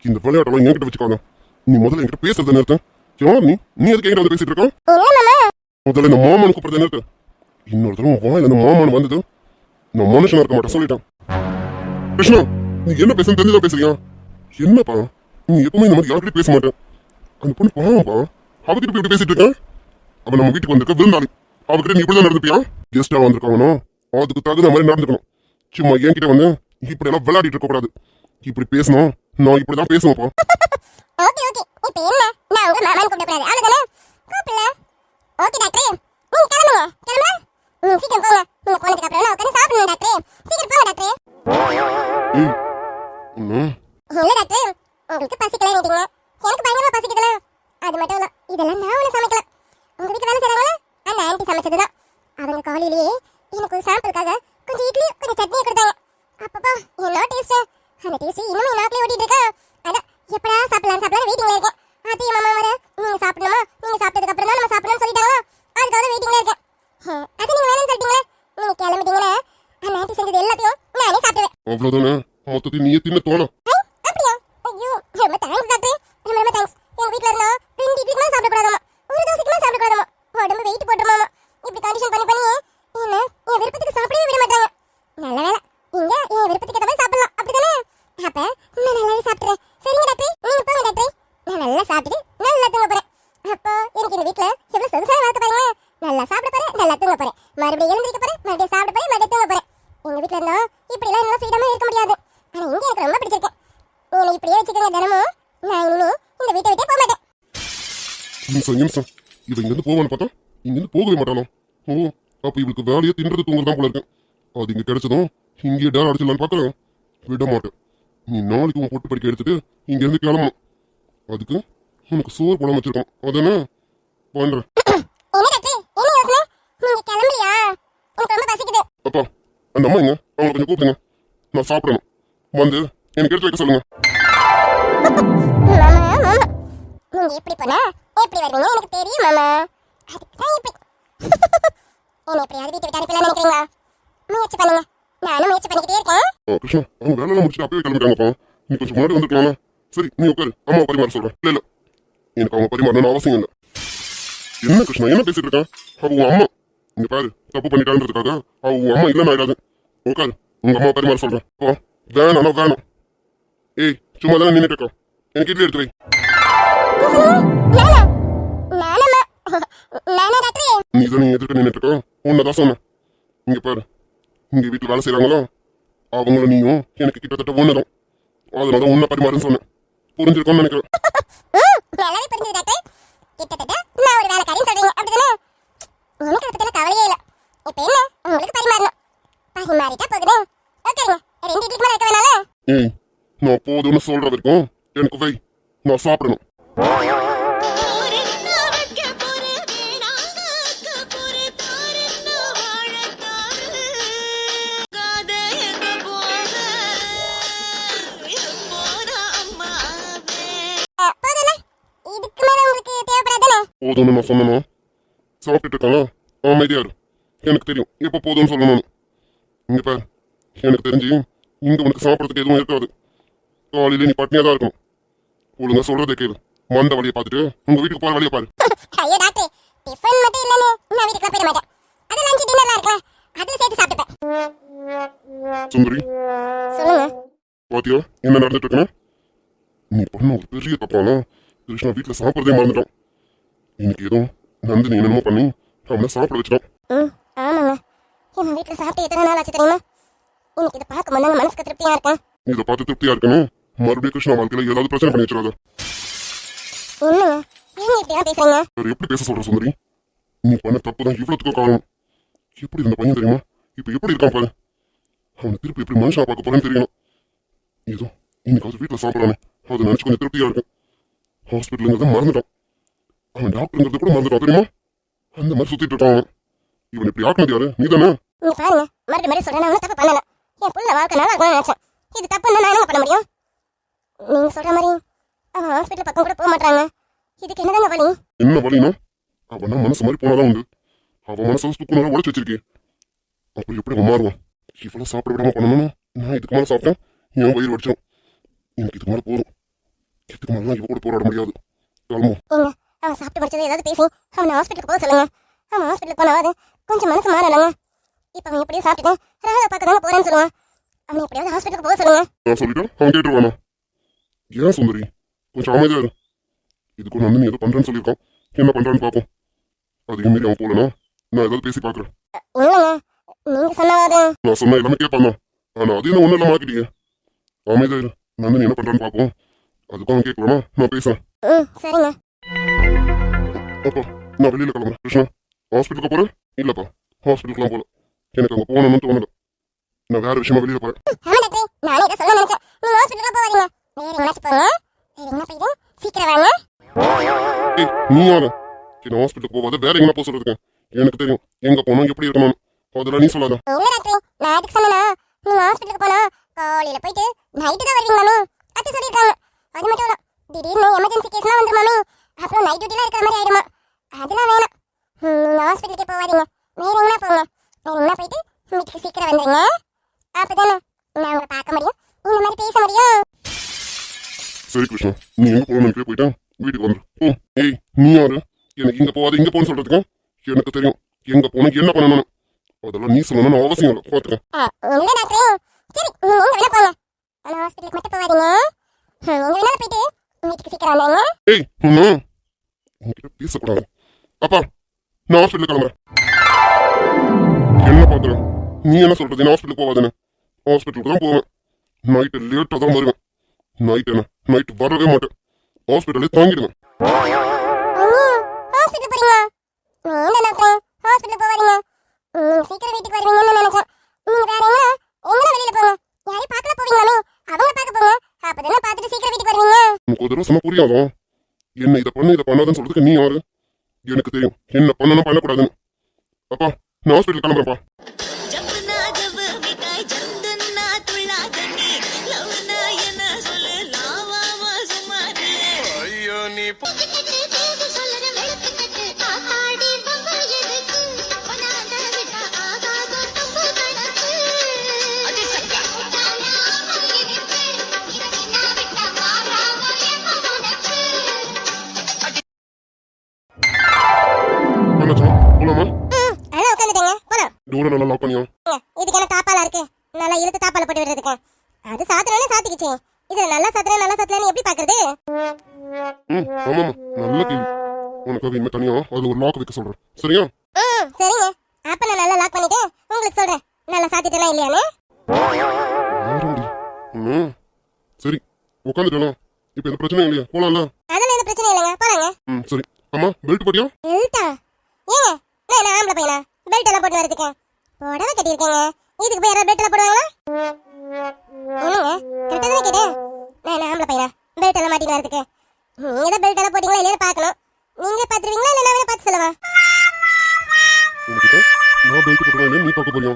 இந்த விளையாட்டெல்லாம் என்கிட்ட வச்சுக்காங்க. நீ முதல்ல என்கிட்ட பேசுறத நிறுத்த. யார் நீ எதுக்கு என்கிட்ட வந்து பேசிட்டு இருக்க? இல்ல மாமா. முதல்ல இந்த மாமானு கூப்பிடுறத நிறுத்த. இன்னொரு தடவை வாயில இந்த மாமானு வந்தது நான் மனுஷனா இருக்க மாட்டேன் சொல்லிட்டேன். கிருஷ்ணா, நீ என்ன பேசுன்னு தெரிஞ்சுதான் பேசுறியா? என்னப்பா நீ எப்பவுமே இந்த மாதிரி யார்கிட்டயும் பேச மாட்டேன். அந்த பொண்ணு பாவம்பா, அவகிட்ட போய் இப்படி பேசிட்டு இருக்க. அவன் நம்ம வீட்டுக்கு வந்திருக்க விருந்தாளி, அவகிட்ட நீ இப்படிதான் நடந்துப்பியா? கெஸ்டா வந்திருக்காங்கன்னா அதுக்கு தகுந்த மாதிரி நடந்துக்கணும். சும்மா என்கிட்ட வந்து இப்படி எல்லாம் விளையாடிட்டு இருக்க கூடாது. இப்படி பேசணும், நான் இப்படிதான் பேசுவேன்ப்பா. ஓகே ஓகே, இப்போ என்ன, நான் உங்க மாமான்னு கூப்பிடக்கூடாது அவ்வளவுதானே? கூப்பிடல. ஓகே டாக்டர், நீங்க கிளம்புங்க. சீக்கிரம் போங்க. நீங்க போனதுக்கு அப்புறம் நான் உட்காந்து சாப்பிடணும் டாக்டர். சீக்கிரம் போங்க டாக்டர். ஏய் இன்னும் இல்ல டாக்டர், உங்களுக்கு பசிக்கலன்னு எனக்கு பயங்கரமா பசிக்குதுல. அது மட்டும் இல்ல, இதெல்லாம் நான் ஒன்றும் சமைக்கல. உங்க வீட்டு வேலை செய்றாங்களா அந்த ஆண்டி சமைச்சதுதான். அவங்க காலையிலேயே எனக்கு ஒரு சாம்பிளுக்காக கொஞ்சம் இட்லி கொஞ்சம் சட்னி கொடுத்தாங்க. அப்பப்பா என்ன டேஸ்ட். அந்த டேஸ்ட் இன்னும் என் நாக்கிலே ஓட்டிட்டு இருக்கா. அதான் எப்படா சாப்பிடலாம் வெயிட்டிங்ல இருக்கேன். அத்தையும் மாமா வர நீங்க சாப்பிடணுமா, நீங்க சாப்பிட்டதுக்கு அப்புறம் தான் நம்ம சாப்பிடணும்னு சொல்லிட்டாங்களா, அதுக்காக வெயிட்டிங்ல இருக்கேன். அது நீங்க வேணும்னு சொல்லிட்டீங்களே, நீங்க கிளம்பிட்டீங்களே அந்த ஆண்டி செஞ்சது எல்லாத்தையும் நானே சாப்பிடுவேன். அவ்வளவுதானே, மொத்தத்தையும் நீயே தின்ன தோணும். அப்படியா? ஐயோ ரொம்ப தேங்க்ஸ் டாக்டர், ரொம்ப தேங்க்ஸ். எங்க வீட்ல இருந்தா 2 இட்லிக்கு மேல சாப்பிடக்கூடாதாமா, ஒரு தோசைக்கு மேல சாப்பிடக்கூடாதாமா. உடம்பு வெயிட் போட்டுமாமா. இப்படி கண்டிஷன் பண்ணி என்ன என் விருப்பத்துக்கு சாப்பிடவே விட மாட்டாங்க. நல்ல வேலை, இங்க என் விருப்பத்துக்கு ஏற்ற மாதிரி சாப்பிடலாம் அப்படிதானே? அப்ப நான் நல்லாவே சாப்பிடுறேன். சரிங்க டாக்டர், நீங்க போங்க டாக்டர். நான் நல்லா சாப்பிட்டு நல்லா தூங்க போறேன். அப்போ எனக்கு இந்த வீட்ல எவ்வளவு சொகுசான வாழ்க்கை பாருங்க. நல்லா சாப்பிட போறேன், நல்லா தூங்க போறேன், மறுபடியும் எழுந்திருக்க போறேன், மறுபடியும் சாப்பிட போறேன், மறுபடியும் தூங்க போறேன். எங்க வீட்ல இருந்தா இப்படி எல்லாம் என்னால ஃப்ரீடமா இருக்க முடியாது. ஆனா இங்க எனக்கு ரொம்ப பிடிச்சிருக்கு. நீங்க இப்படியே வச்சுக்கோங்க தினமும். நான் இனிமே இந்த வீட்டை விட்டே போக மாட்டேன். நிமிஷம் இவ இங்கிருந்து போவான்னு பார்த்தா இங்கிருந்து போகவே மாட்டானோ. ஓ, அப்ப இவளுக்கு வேலையை தின்றது தூங்குறதான் போல இருக்கேன். அது இங்க கிடைச்சதும் இங்கே டேர் அடிச்சிடலான்னு பாக்குறேன். விட மாட்டேன். நீ நாளைக்கு உன் பொட்டு படிக்க எடுத்துட்டு இங்க இருந்து கிளம்பணும். அதுக்கு உனக்கு சோறு போடாம வச்சிருக்கோம். அதானே பண்றேன். என்ன டாக்டர், என்ன யோசனை? நீங்க கிளம்பலையா? எனக்கு ரொம்ப பசிக்குது. அப்பா, அந்த அம்மா எங்க? அவங்களை கொஞ்சம் கூப்பிடுங்க, நான் சாப்பிடணும். வந்து எனக்கு எடுத்து வைக்க சொல்லுங்க. மாமா, நீங்க எப்படி போனா எப்படி வருவீங்க எனக்கு தெரியும் மாமா. அதுக்குதான் இப்படி. என்ன எப்படியாவது வீட்டை விட்டு அனுப்பலாம் நினைக்கிறீங்களா? முயற்சி பண்ணுங்க, நானும் முயற்சி பண்ணிக்கிட்டே இருக்கேன். கிருஷ்ணா, அவங்க வேலையெல்லாம் முடிச்சுட்டு அப்பவே கிளம்பிட்டாங்கப்பா. நீ கொஞ்சம் முன்னாடி வந்துருக்கலாம்ல. சரி, நீ உட்காரு, அம்மா பரிமாற சொல்றேன். இல்ல எனக்கு அவங்க பரிமாறணும்னு அவசியம் இல்லை. என்ன கிருஷ்ணா, என்ன பேசிட்டு இருக்கான்? அவ உன் அம்மா. இங்க பாரு, தப்பு பண்ணிட்டான்றதுக்காக அவ உன் அம்மா இல்லைன்னு ஆயிடாது. உட்காரு, உங்க அம்மா பரிமாற சொல்றேன். வேணாம் வேணும். ஏய், சும்மா தானே நின்னுட்டு இருக்கோம், எனக்கு இட்லி எடுத்து வை. நீ தானே எதிர்க்க நின்னுட்டு இருக்கோம், உன்னதான் சொன்னேன். இங்க பாரு, இங்க வீட்டுல வேலை செய்யறாங்களோ அவங்களும் நீயும் எனக்கு கிட்டத்தட்ட ஒண்ணுதான். அதனால உன்ன பரிமாறுன்னு சொன்னேன். புரிஞ்சிருக்கோன்னு நினைக்கிறேன். நல்லாவே புரிஞ்சது டாக்டர். கிட்டத்தட்ட நான் ஒரு வேலைக்காரின்னு சொல்றீங்க அப்படிதானே? எனக்கு அதை பத்தின கவலையே இல்லை. இப்போ என்ன, உங்களுக்கு பரிமாறணும். பரிமாறிட்டா போகுது. உட்காருங்க, 2 இட்லிக்கு மேல இருக்க வேணால. ஏய், நான் போதும்னு சொல்ற வரைக்கும் எனக்கு வை, நான் சாப்பிடணும். போதும்னு நான் சொன்னனும் சாப்பிட்டுட்டு இருக்காங்க. அமைதியா இரு, எனக்கு தெரியும் எப்ப போதும்னு சொல்லணும்னு. இங்க பாரு, எனக்கு தெரிஞ்சு இங்க உனக்கு சாப்பிடறதுக்கு எதுவும் இருக்காது. காலையில நீ பட்னியா தான் இருக்கணும். ஒழுங்கா சொல்றதை கேளு. மந்த வழியை பார்த்துட்டு உங்க வீட்டுக்கு போற வழியை பாரு. ஐயோ டாக்டர், டிஃபன் மட்டும் இல்லனே, நான் வீட்டுக்கு போயிட மாட்டேன். அது லஞ்ச் டின்னர்லாம் இருக்குல, அதுல சேர்த்து சாப்பிட்டுப்பேன். சுந்தரி, சொல்லுங்க. பாத்தியா என்ன நடந்துட்டு இருக்கணும்? நீ பண்ண ஒரு பெரிய தப்பானா கிருஷ்ணா வீட்டுல சாப்பிடறதே மறந்துட்டான். இன்னைக்கு ஏதோ நந்தினி என்னமோ பண்ணி அவனை சாப்பிட வச்சிட்டான். ஆமாங்க, என் வீட்டுல சாப்பிட்டு எத்தனை நாள் ஆச்சு தெரியுமா? இன்னைக்கு இதை பார்க்கும் போது மனசுக்கு திருப்தியா இருக்கேன். இதை பார்த்து திருப்தியா இருக்கணும். மறுபடியும் கிருஷ்ணா வாழ்க்கையில ஏதாவது பிரச்சனை பண்ணி வச்சிடாத. என்னங்க, ஏங்க இப்படிலாம் பேசுறீங்க? வேற எப்படி பேச சொல்ற சுந்தரி? நீ பண்ண தப்பு தான் இவ்வளவுக்கும் காரணம். எப்படி இருந்த பையன் தெரியுமா? இப்ப எப்படி இருக்கான் பாரு. அவனை திருப்பி எப்படி மனுஷனா பார்க்க போறேன்னு தெரியணும். ஏதோ இன்னைக்கு அவர் வீட்டுல சாப்பிடறானே, அதை நினைச்சு கொஞ்சம் திருப்தியா இருக்கு. ஹாஸ்பிட்டலுங்கிறத மறந்துட்டான். அவன் டாக்டருங்கிறது கூட மறந்துட்டான் தெரியுமா? அந்த மாதிரி சுத்திட்டு இருக்கான். இவன் இப்படி ஆக்கினது யாரு? நீ தானே? நீ பாருங்க, மறுபடியும் சொல்றேன், நான் தப்பு பண்ணல. என் புள்ள வாழ்க்கை நல்லா இருக்கணும்னு நினைச்சேன். இது தப்புன்னு நான் என்ன பண்ண முடியும்? நீங்க சொல்ற மாதிரி அவன் ஹாஸ்பிட்டல் பக்கம் கூட போக மாட்டாங்க. இதுக்கு என்னதாங்க வழி? என்ன வழினா, அவனா மனசு மாதிரி போனாதான் உண்டு. அவன் மனசை சுக்குனால உடைச்சு வச்சிருக்கேன். அப்படி எப்படி அவன் மாறுவான்? இவ்வளவு சாப்பிட விடாம பண்ணணும். நான் இதுக்கு மேல சாப்பிட்டேன் என் வயிறு வடிச்சோம். எனக்கு இதுக்கு மேல போதும். இதுக்கு மேலாம் இவ கூட போராட முடியாது. கிளம்பும். ஏங்க அவன் சாப்பிட்டு முடிச்சது ஏதாவது பேசி அவனை ஹாஸ்பிட்டலுக்கு போக சொல்லுங்க. அவன் ஹாஸ்பிட்டலுக்கு போனாவது கொஞ்சம் மனசு மாறலங்க. இப்போ அவன் எப்படியோ சாப்பிட்டுட்டு ராதா பார்க்க தாங்க போறேன்னு சொல்லுவான். அவனை எப்படியாவது ஹாஸ்பிட்டலுக்கு போக சொல்லுங்க. நான் சொல்லிட்டேன் அவன் கேட்டுருவானா? ஏன் சுந்தரி கொஞ்சம் அமைதியா இரு. இதுக்கு நந்தினி ஏதோ பண்றேன்னு சொல்லியிருக்கான். என்ன பண்றான்னு பார்ப்போம். அதிகம் மீறி அவன் போலனா நான் ஏதாவது பேசி பார்க்குறேன். இல்லைங்க நீங்க சொன்னாவது நான் சொன்ன எல்லாமே கேட்பான் தான். ஆனா அது என்ன ஒன்றும் இல்லாம ஆக்கிட்டீங்க. அமைதியா இரு. நந்தினி என்ன பண்றான்னு பார்ப்போம். அதுக்கும் அவன் கேட்கலாமா? நான் பேசுறேன். சரிங்க. அப்பா நான் வெளியில கிளம்புறேன். கிருஷ்ணா ஹாஸ்பிட்டலுக்கு போறேன். இல்லப்பா ஹாஸ்பிட்டலுக்குலாம் போல. எனக்கு அங்க போகணும்னு தோணுது. நான் வேற விஷயமா வெளியில போறேன். ஆமா டாக்டர் நானே இதை சொல்ல நினைச்சேன். நீங்க ஹாஸ்பிட்டலுக்கு போவாதீங்க. வேற எங்கனாச்சும் போங்க. வேற எங்கனா போயிட்டு சீக்கிரம் வாங்க. ஏய் நீ யாரு? என்ன ஹாஸ்பிட்டலுக்கு போகாத வேற எங்கனா போக சொல்றதுக்கு? எனக்கு தெரியும் எங்க போகணும் எப்படி இருக்கணும். அதெல்லாம் நீ சொல்லாத. இல்ல டாக்டர் நான் அதுக்கு சொன்னா நீங்க ஹாஸ்பிட்டலுக்கு போனா காலையில போயிட்டு நைட்டு தான் வருவீங்க மாமி. அத்தை சொல்லிருக்காங்க. அது மட்டும் இல்ல திடீர்னு எமர்ஜென்சி கேஸ்லாம் வந்துரும் மாமி. அப்புறம் நைட் டியூட்டிலாம் இருக்கிற மாதிரி ஆயிடுமா. அதெல்லாம் வேணாம். நீங்க ஹாஸ்பிட்டலுக்கே போவாதீங்க. வேற எங்கனா போங்க. வேற எங்கனா போயிட்டு வீட்டுக்கு சீக்கிரம் வந்துருங்க. அப்பதானே நான் உங்களை பார்க்க முடியும். இந்த மாதிரி பேச முடியும். சரி கிருஷ்ணா நீ எங்க போகணும்னு போயிட்டா வீட்டுக்கு வந்துரு. ஏய் நீ யாரு? எனக்கு இங்க போகாத இங்க போன்னு சொல்றதுக்கு? எனக்கு தெரியும் எங்க போகணும் என்ன பண்ணணும். அதெல்லாம் நீ சொல்லணும்னு அவசியம் இல்லை. பாத்துக்க. இல்ல டாக்டர் சரி நீங்க வேணா போங்க. ஆனா ஹாஸ்பிட்டலுக்கு மட்டும் போவாதீங்க. எங்க வேணாலும் போயிட்டு வீட்டுக்கு சீக்கிரம் வந்துருங்க. ஏய் ஒன்னும் உங்ககிட்ட பேசக்கூடாது. அப்பா நான் ஹாஸ்பிட்டலுக்கு கிளம்புறேன். என்ன பாக்குறேன்? நீ என்ன சொல்றது? நான் ஹாஸ்பிட்டலுக்கு போவாதானே? ஹாஸ்பிட்டலுக்கு தான் போவேன். நைட்டு லேட்டாக தான் வருவேன். நைட் என்ன நைட்டு வரவே மாட்டேன். ஹாஸ்பிட்டலே தாங்கிடுவேன். ஹாஸ்பிட்டல் போறீங்களா? இல்ல டாக்டர் ஹாஸ்பிட்டல் போவாதீங்க. சீக்கிரம் வீட்டுக்கு வருவீங்கன்னு நினைச்சேன். நீங்க வேற எங்கனா வெளியில போங்க. யாரையும் பார்க்கல போவீங்களாமே அவங்க பார்க்க போங்க. அப்பதானே பார்த்துட்டு சீக்கிரம் வீட்டுக்கு வருவீங்க. உனக்கு ஒரு தடவை சொன்னா புரியாதோ? என்ன இதை பண்ண இதை பண்ணாதன்னு சொல்றதுக்கு நீ யாரு? எனக்கு தெரியும் என்ன பண்ணணும் பண்ணக்கூடாதுன்னு. அப்பா நான் ஹாஸ்பிட்டல் கிளம்புறேன்ப்பா. டோரை நல்லா லாக் பண்ணியா? இதுக்கு என்ன தாப்பாலா இருக்கு? நல்லா இழுத்து தாப்பால போட்டு விடுறதுக்கு. அது சாத்துறேன்னு சாத்திக்கிச்சு. இது நல்லா சாத்துறேன்னு எப்படி பாக்குறது? ஆமாமா நல்ல கேள்வி. உனக்காக இனிமே தனியா அதுல ஒரு லாக் வைக்க சொல்றேன். சரியா? சரிங்க. அப்ப நான் நல்லா லாக் பண்ணிட்டு உங்களுக்கு சொல்றேன். நல்லா சாத்திட்டேனா இல்லையானே? சரி உட்காந்துட்டேனா? இப்ப எந்த பிரச்சனையும் இல்லையா? போலாம்ல? அதெல்லாம் எந்த பிரச்சனையும் இல்லைங்க. போலாங்க. சரி. அம்மா பெல்ட் போட்டியா? பெல்ட்டா? ஏங்க நான் என்ன ஆம்பளை பையனா பெல்ட் எல்லாம் போட்டு வரதுக்கு? புடவை கட்டியிருக்கேங்க. இதுக்கு போய் யாராவது பெல்ட் எல்லாம் போடுவாங்களா? என்னங்க கரெக்டாக தானே கேட்டேன். நான் என்ன ஆம்பளை பையனா பெல்ட் எல்லாம் மாட்டிட்டு வரதுக்கு? நீங்க தான் பெல்ட் எல்லாம் போட்டீங்களா இல்லையா பார்க்கணும். நீங்களே பார்த்துருவீங்களா இல்லை நான் பார்த்து சொல்லவா? நான் பெல்ட் போட்டுறேன் நீ பார்க்க போறியா?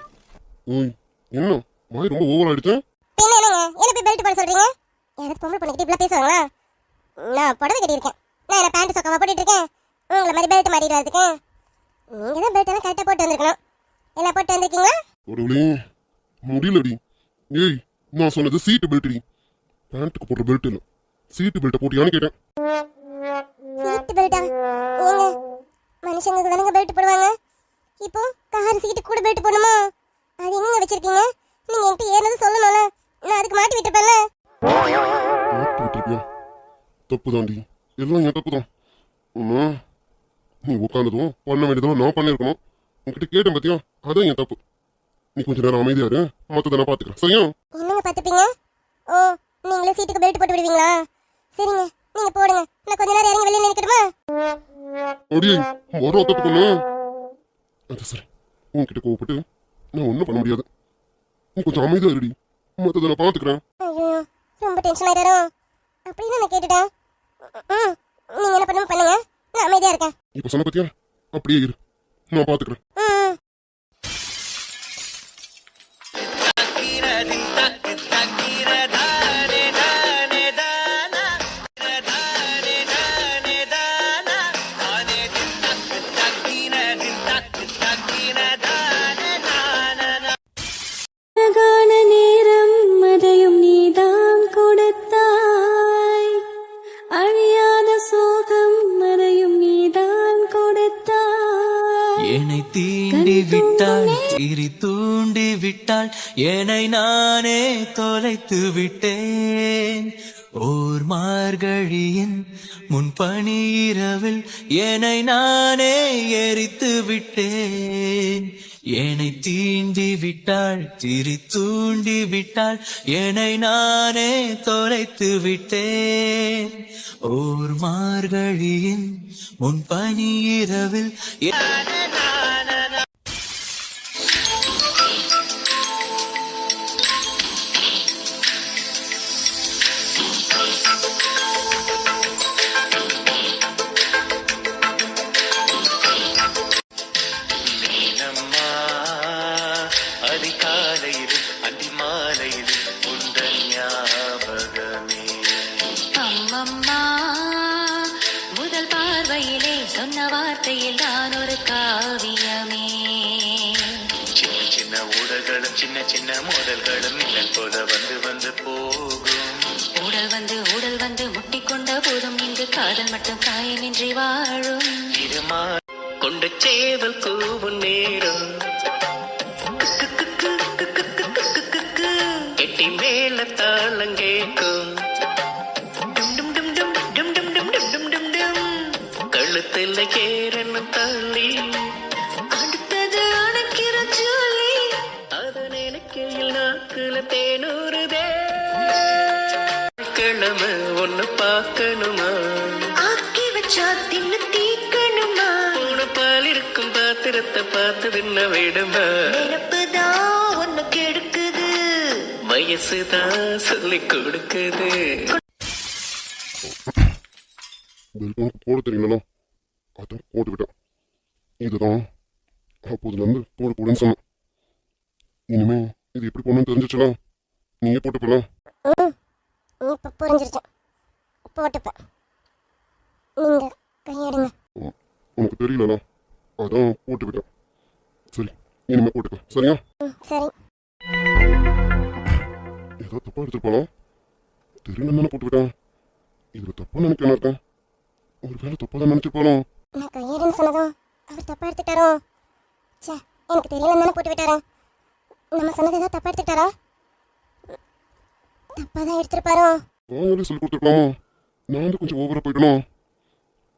என்ன வாய் ரொம்ப ஓவர் ஆயிடுச்சு. பின்ன என்னங்க என்ன போய் பெல்ட் போட சொல்றீங்க? யாராவது பொம்பளை பொண்ணுக்கிட்ட இப்படிலாம் பேசுவாங்களா? நான் புடவை கட்டியிருக்கேன். நான் என்ன பேண்ட் சொக்காவா போட்டுட்டு இருக்கேன்? உங்களை மாதிரி பெல்ட் மாட்டிட்டு வரதுக்கு? நீங்க தான் பெல்ட் எல்லாம் கரெக்டாக போட்டு வந்திருக்கணும். எல்லாம் போட்டு வந்திருக்கீங்களா? ஒருவளே முடியலடி. ஏய் நான் சொன்னது சீட்டு பெல்ட் டி. பேண்ட்டுக்கு போடுற பெல்ட் இல்ல. சீட்டு பெல்ட் போட்டியான்னு கேட்டேன். சீட்டு பெல்ட்டா? ஏங்க மனுஷங்களுக்கு தானங்க பெல்ட் போடுவாங்க. இப்போ கார் சீட்டு கூட பெல்ட் போடணுமா? அது எங்க வச்சிருக்கீங்க? நீங்க என்கிட்ட ஏறது சொல்லணும்ல. நான் அதுக்கு மாட்டி விட்டுப்பேன்ல. மாட்டி விட்டுருப்பியா? தப்பு தாண்டி. எல்லாம் என் தப்பு தான். நீ உட்காந்ததும் பண்ண வேண்டியதும் நான் பண்ணிருக்கணும். உன்கிட்ட கேட்டேன் பாத்தியா? அதான் என் தப்பு. நீ கொஞ்ச நேரம் அமைதியா இரு. மத்தத நான் பாத்துக்கிறேன். சரியா? என்னங்க பாத்துப்பீங்க? ஓ நீங்களே சீட்டுக்கு பெல்ட் போட்டு விடுவீங்களா? சரிங்க நீங்க போடுங்க. நான் கொஞ்ச நேரம் இறங்கி வெளியே நிக்கட்டுமா? அடியே வர தப்பு பண்ணு. அது சரி. உன்கிட்ட கோவப்பட்டு நான் ஒன்றும் பண்ண முடியாது. நீ கொஞ்சம் அமைதியா இருடி. மத்தத நான் பாத்துக்கிறேன். ஐயோ ரொம்ப டென்ஷன் ஆயிட்டாரோ? அப்படின்னு நான் கேட்டுட்டேன். நீங்க என்ன பண்ணுங்க. நான் அமைதியா இருக்கேன். இப்ப சொன்ன பத்தியா? அப்படியே இரு. நான் பாத்துக்கிறேன். திரி தூண்டி விட்டால் என்னை நானே தொலைத்து விட்டேன். ஓர் மார்கழியின் முன்பனி இரவில் என்னை நானே எரித்து விட்டேன். என்னை தீண்டி விட்டாள் திரி தூண்டி விட்டாள் என்னை நானே தொலைத்து விட்டேன். ஓர் மார்கழியின் முன்பனி இரவில் அதிகாலையிலும் அதிமாலையிலும் உந்தன் ஞாபகமே. அம்மம்மா முதல் பார்வையிலே சொன்ன வார்த்தையில் நான் ஒரு காவியமே. சின்ன சின்ன ஊடல்களும் சின்ன சின்ன மோதல்களும் மின்னல் போல வந்து வந்து போகும். ஊடல் வந்து முட்டிக்கொண்ட போதும் இங்கு காதல் மட்டும் காயமின்றி வாழும். இருமா கொண்ட சேவல் கூவும் நேரம் கெட்டி மேல தாளம் கேட்கும். டும் டும் டும் டும் டும் டும் டும் டும் டும் டும் கழுத்துல ஏறணும் தள்ளி அடுத்தது அணைக்கிற ஜோலி. அது நினைக்கையில் நாக்குல தேனூறுதே. கிழமை ஒன்னு பார்க்கணுமா, ஆக்கி வச்சா தின்னு தீக்கணுமா, மூணு பால் இருக்கும் பாத்திரத்தை பார்த்து தின்ன விடுமா. நினப்புதான் ஒன்னு கெடுக்குது, வயசுதான் சொல்லி கொடுக்குது. பெல்ட் உனக்கு போட தெரியலனா அதான் போட்டு விட்டேன். இதுதான் அப்போதுலேருந்து போடக்கூடாதுன்னு சொன்னேன். இனிமே இது எப்படி போடணும்னு தெரிஞ்சிச்சுலாம் நீயே போட்டு போலாம். இப்போ புரிஞ்சிருச்சு, போட்டுப்பேன். நீங்கள் கையெடுங்க. உனக்கு தெரியலனா அதான் போட்டு விட்டேன். சரி இனிமே போட்டுக்க சரியா? சரி. ஏதோ தப்பா எடுத்துருப்பானா? தெரியல தானே போட்டு விட்டேன். இதுல தப்பா நினைக்கிறேன் இருக்கேன். ஒரு வேலை தப்பா தான் நினைச்சிருப்பானோ? நான் கையெடுன்னு சொன்னதும் அவர் தப்பா எடுத்துட்டாரோ? சே, எனக்கு தெரியலன்னு தானே போட்டு விட்டாரா? நம்ம சொன்னது ஏதாவது தப்பா எடுத்துட்டாரா? தப்பா தான் எடுத்திருப்பாரோ? வாயாலே சொல்லி கொடுத்துருக்கலாமோ? நான் வந்து கொஞ்சம் ஓவரா போயிட்டணும்.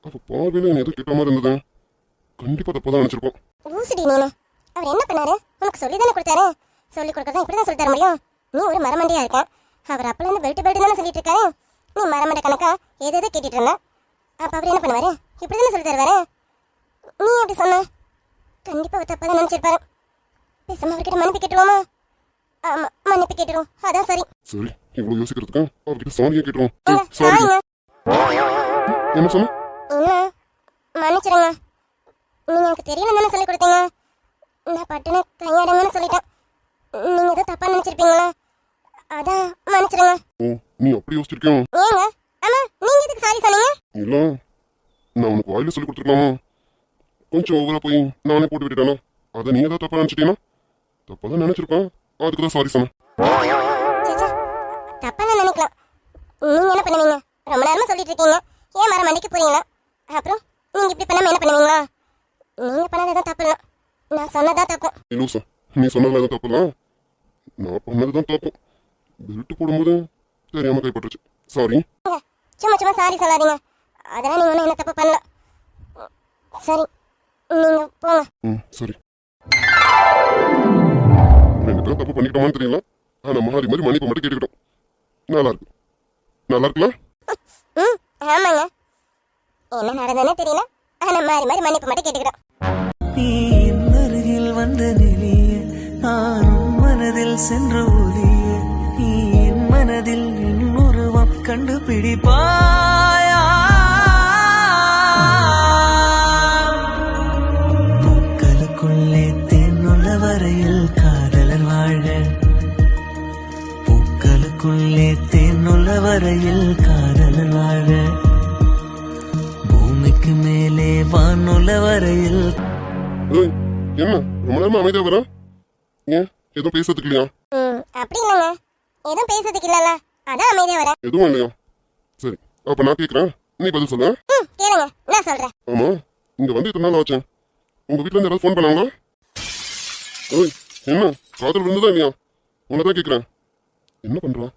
அப்ப பார்வையில என்ன எதுவும் கேட்ட மாதிரி இருந்தது. கண்டிப்பா தப்பா தான் நினைச்சிருப்போம். ஊசிடி நீனு. அவர் என்ன பண்ணாரு? உனக்கு சொல்லி தானே கொடுத்தாரு. சொல்லி கொடுக்கறதா இப்படி தான் சொல்லி தர முடியும். நீ ஒரு மரமண்டியா இருக்க. அவர் அப்பல இருந்து பெல்ட் தானே சொல்லிட்டு இருக்காரு. நீ மரமண்ட கணக்கா ஏதேதோ கேட்டுட்டு இருந்த. அப்ப அவர் என்ன பண்ணுவாரு? இப்படி தானே சொல்லி தருவாரு. நீ அப்படி சொன்ன கண்டிப்பா அவர் தப்பா தான் நினைச்சிருப்பாரு. பேசாம அவர்கிட்ட மன்னிப்பு கேட்டுருவோமா? ஆமா, மன்னிப்பு கேட்டுருவோம். அதான் சரி. சரி இவ்வளவு யோசிக்கிறதுக்கு அவர்கிட்ட சாரியா கேட்டுருவோம். ஏங்க, சாரி. சாரிங்க. என்ன சொன்ன? என்ன மன்னிச்சிருங்க. நீங்க எனக்கு தெரியல தானே சொல்லி கொடுத்தீங்க. நான் பட்டுன்னு கையாடுங்கன்னு சொல்லிட்டேன். நீங்க ஏதோ தப்பா நினைச்சிருப்பீங்களா? அதான் மன்னிச்சிருங்க. ஓ நீ அப்படி யோசிச்சிருக்கியோ? ஏங்க, ஆமா, நீங்க எதுக்கு சாரி சொன்னீங்க? இல்ல நான் உனக்கு வாயில சொல்லி கொடுத்துருக்கலாமா? கொஞ்சம் ஓவரா போய் நானே போட்டு விட்டுட்டானா? அதை நீ ஏதாவது தப்பா நினைச்சிட்டீங்கன்னா? தப்பா தான் நினைச்சிருப்பேன். அதுக்கு தான் சாரி சொன்னேன். சேச்சா, தப்பாலாம் நினைக்கலாம். நீங்க என்ன பண்ணுவீங்க? ரொம்ப நேரமா சொல்லிட்டு இருக்கீங்க. ஏன் மரம் மண்டிக்கு போறீங்களா? அப்புறம் நீங்க இப்படி பண்ணாம என்ன பண்ணுவீங்களா? நீங்க பண்ணது எதுவும் தப்பு இல்லை. நான் சொன்னதா தப்பு. லூசா நீ சொன்னதுல எதுவும் தப்பு தான். நான் பண்ணதுதான் தப்பு. பெல்ட் போடும்போது தெரியாம கைப்பற்றுச்சு. சாரி. ஏங்க, சும்மா சும்மா சாரி சொல்லாதீங்க. அதெல்லாம் நீங்க ஒன்றும் என்ன தப்பு பண்ணல. சரி, நீங்க போங்க. சரி. ரெண்டு பேரும் தப்பு பண்ணிக்கிட்டோமான்னு தெரியல. ஆனா மாறி மாதிரி மன்னிப்பு மட்டும் கேட்டுக்கிட்டோம். நல்லா இருக்கு. நல்லா இருக்குல்ல? ம், ஆமாங்க. என்ன நடந்ததுன்னு தெரியல. ஆனா மாறி மாறி மன்னிப்பு மட்டும் கேட்டுக்கிறோம். நீ என் அருகில் வந்த நிலைய நானும் மனதில் சென்று ஒலிய நீ என் மனதில் இன்னொருவம் கண்டுபிடிப்பாயா பூக்களுக்குள்ளே தேனுள்ள வரையில் காதலர் வாழ பூக்களுக்குள்ளே தேனுள்ள வரையில் காதலர் வாழ பூமிக்கு மேலே வானுள்ள வரையில் ஏய், என்ன ரொம்ப நேரமா அமைதியா வரா? ஏன் எதுவும் பேசுறதுக்கு இல்லையா? அப்படி இல்லைங்க. எதுவும் பேசுறதுக்கு இல்லைல்ல, அதான் அமைதியா வரேன். எதுவும் இல்லையா? சரி அப்ப நான் கேட்கிறேன், நீ பதில் சொல்ல. கேளுங்க, நான் சொல்றேன். ஆமா இங்க வந்து இத்தனை நாள் ஆச்சு. உங்க வீட்ல இருந்து யாராவது ஃபோன் பண்ணாங்களா? ஓய் என்ன காதல் விழுந்ததா இல்லையா உன்னை தான் கேட்குறேன் என்ன பண்றான்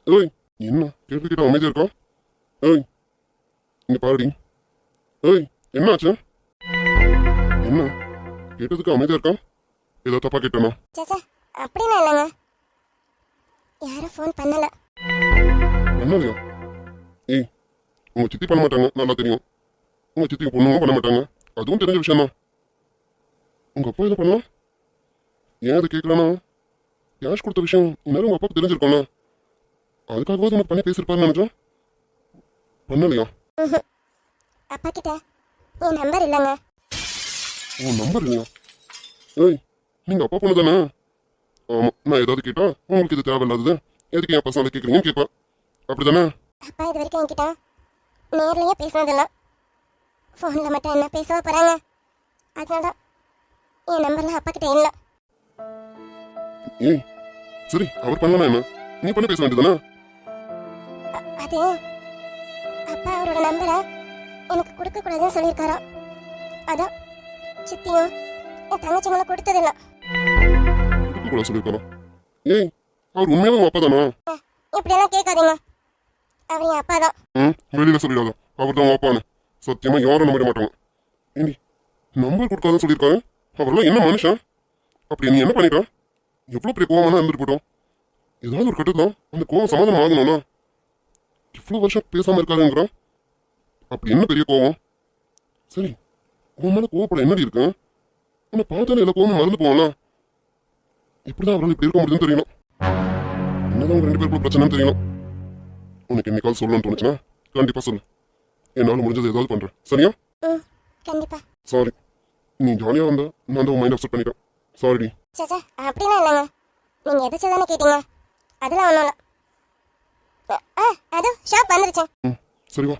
ஓய் என்ன கேட்டு கேட்ட அமைதியா இருக்கா ஓய் இங்க பாருடி ஓய் என்ன ஆச்சு என்ன கேட்டதுக்கு அமைதியா இருக்கா ஏதோ தப்பா கேட்டனா சேச்சா அப்படிலாம் இல்லைங்க யாரும் ஃபோன் பண்ணல என்னலையா ஏய் உங்க சித்தி பண்ண மாட்டாங்க நல்லா தெரியும் உங்க சித்தி பொண்ணுங்க பண்ண மாட்டாங்க அதுவும் தெரிஞ்ச விஷயம் தான் உங்க அப்பா இதை பண்ணலாம் ஏன் அதை கேட்கலானா கேஷ் கொடுத்த விஷயம் இந்நேரம் உங்க அப்பாவுக்கு தெரிஞ்சிருக்கோம்ல அதுக்காகவாது உனக்கு பண்ணி பேசியிருப்பாருன்னு நினைச்சேன் பண்ணலையா அப்பா கிட்ட என் நம்பர் இல்லைங்க உன் நம்பர் இல்லையா ஏய் நீங்க அப்பா பொண்ணு தானே ஆமா நான் ஏதாவது கேட்டா உங்களுக்கு இது தேவையில்லாதது எதுக்கு என் பசங்களை கேட்குறீங்கன்னு கேட்பேன் அப்படிதானே அப்பா இது வரைக்கும் என்கிட்ட நேர்லயே பேசினதில்ல ஃபோனில் மட்டும் என்ன பேசவா போகிறாங்க அதனால தான் என் நம்பர்லாம் அப்பா கிட்ட இல்லை ஏய் சரி அவர் பண்ணலாம் என்ன நீ பண்ணி பேச வேண்டியதானே அது அப்பா அவரோட நம்பரை எனக்கு கொடுக்கக்கூடாதுன்னு சொல்லியிருக்காராம் அதான் சித்தியும் என் தங்கச்சிங்களும் கொடுத்ததில்ல கூட சொல்லியிருக்காரா ஏய் அவர் உண்மையாவே உங்க அப்பா தானா இப்படியெல்லாம் கேட்காதீங்க அவர் என் அப்பா தான் வெளியில சொல்லிடாத அவர் தான் அப்பான்னு சத்தியமா யாரும் நம்பிட மாட்டாங்க ஏண்டி நம்பர் கொடுக்காதுன்னு சொல்லியிருக்காரு அவரெல்லாம் என்ன மனுஷன் அப்படி நீ என்ன பண்ணிட்ட எவ்வளவு பெரிய கோவமான இருந்துட்டு போட்டோம் ஏதாவது ஒரு கட்டத்தான் அந்த கோவம் சமாதானம் ஆகணும்னா இவ்வளவு வருஷம் பேசாம இருக்காருங்கிறான் அப்படி என்ன பெரிய கோவம் சரி உன் மேல கோவப்பட என்னடி இருக்கு உன்னை பார்த்தாலே எல்லா கோவமும் மறந்து போவானா இப்படிதான் அவரால் இப்படி இருக்க முடியுதுன்னு தெரியணும் என்னதான் உங்க ரெண்டு பேருக்குள்ள பிரச்சனைன்னு தெரியணும் உனக்கு என்னைக்காவது சொல்லணும்னு தோணுச்சுன்னா கண்டிப்பா சொல்லு என்னால முடிஞ்சது ஏதாவது பண்றேன் சரியா கண்டிப்பா சாரி நீ ஜாலியா வந்தா நான் தான் மைண்ட் அப்செட் பண்ணிட்டேன் சாரிடி சேச்சா அப்படிலாம் இல்லைங்க நீங்க எதாச்சும் தானே கேட்டீங்க அதெல்லாம் ஒன்றும் இல்லை அது ஷாப் வந்துருச்சு சரி வா